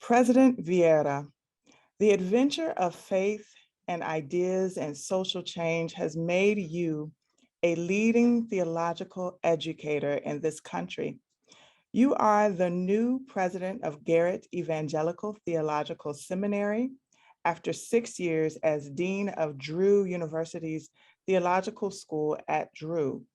President Vieira, the adventure of faith and ideas and social change has made you a leading theological educator in this country. You are the new president of Garrett Evangelical Theological Seminary after 6 years as dean of Drew University's Theological School at Drew.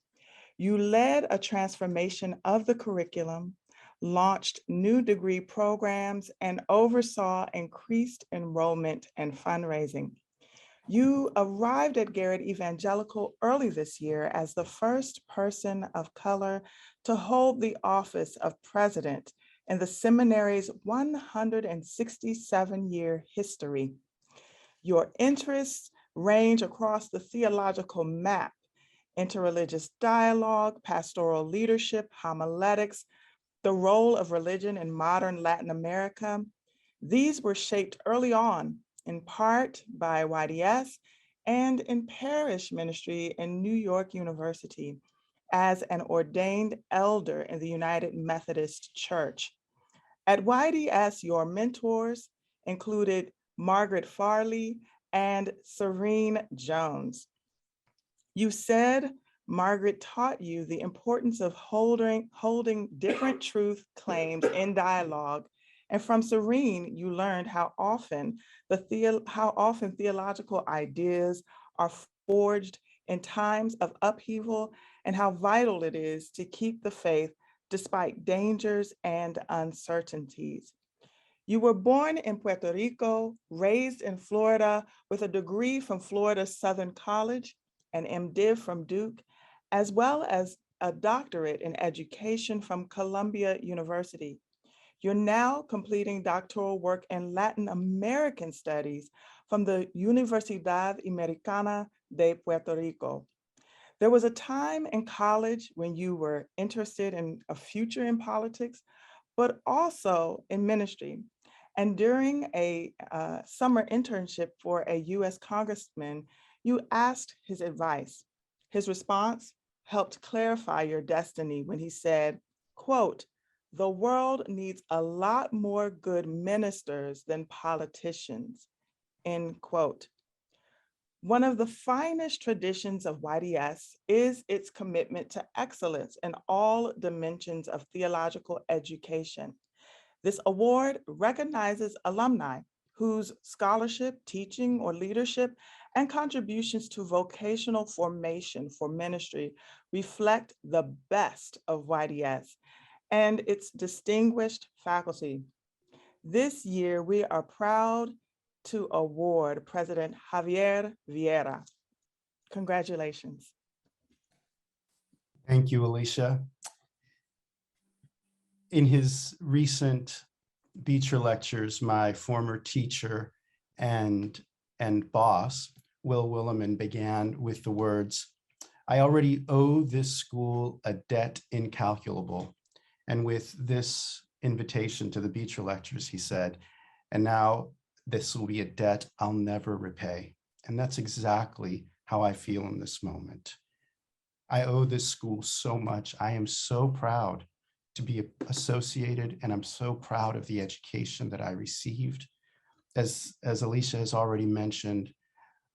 You led a transformation of the curriculum, launched new degree programs, and oversaw increased enrollment and fundraising. You arrived at Garrett Evangelical early this year as the first person of color to hold the office of president in the seminary's 167-year history. Your interests range across the theological map: interreligious dialogue, pastoral leadership, homiletics, the role of religion in modern Latin America. These were shaped early on, in part by YDS and in parish ministry in New York University as an ordained elder in the United Methodist Church. At YDS, your mentors included Margaret Farley and Serene Jones. You said Margaret taught you the importance of holding different truth claims in dialogue. And from Serene, you learned how often theological ideas are forged in times of upheaval and how vital it is to keep the faith despite dangers and uncertainties. You were born in Puerto Rico, raised in Florida with a degree from Florida Southern College, an MDiv from Duke, as well as a doctorate in education from Columbia University. You're now completing doctoral work in Latin American studies from the Universidad Americana de Puerto Rico. There was a time in college when you were interested in a future in politics, but also in ministry. And during a summer internship for a US congressman, you asked his advice. His response helped clarify your destiny when he said, quote, "The world needs a lot more good ministers than politicians," end quote. One of the finest traditions of YDS is its commitment to excellence in all dimensions of theological education. This award recognizes alumni whose scholarship, teaching, or leadership and contributions to vocational formation for ministry reflect the best of YDS and its distinguished faculty. This year, we are proud to award President Javier Vieira. Congratulations. Thank you, Alicia. In his recent Beecher lectures, my former teacher and boss, Will Williman, began with the words, "I already owe this school a debt incalculable." And with this invitation to the Beecher lectures, he said, "And now this will be a debt I'll never repay." And that's exactly how I feel in this moment. I owe this school so much. I am so proud to be associated, and I'm so proud of the education that I received. As Alicia has already mentioned,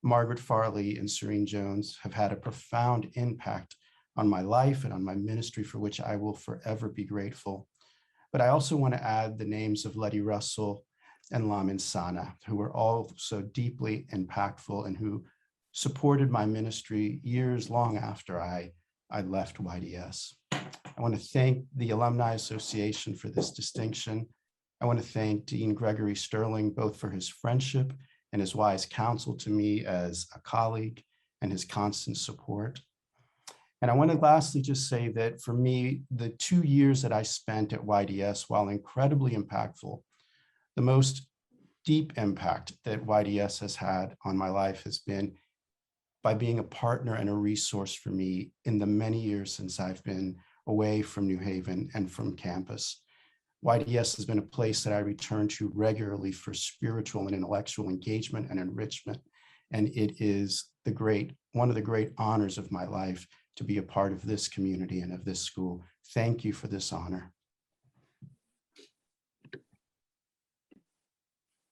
Margaret Farley and Serene Jones have had a profound impact on my life and on my ministry, for which I will forever be grateful. But I also want to add the names of Letty Russell and Lamin Sana, who were all so deeply impactful and who supported my ministry years long after I left YDS. I want to thank the Alumni Association for this distinction. I want to thank Dean Gregory Sterling, both for his friendship and his wise counsel to me as a colleague and his constant support. And I want to lastly just say that for me, the 2 years that I spent at YDS, while incredibly impactful, the most deep impact that YDS has had on my life has been by being a partner and a resource for me in the many years since I've been away from New Haven and from campus. YDS has been a place that I return to regularly for spiritual and intellectual engagement and enrichment. And it is one of the great honors of my life to be a part of this community and of this school. Thank you for this honor.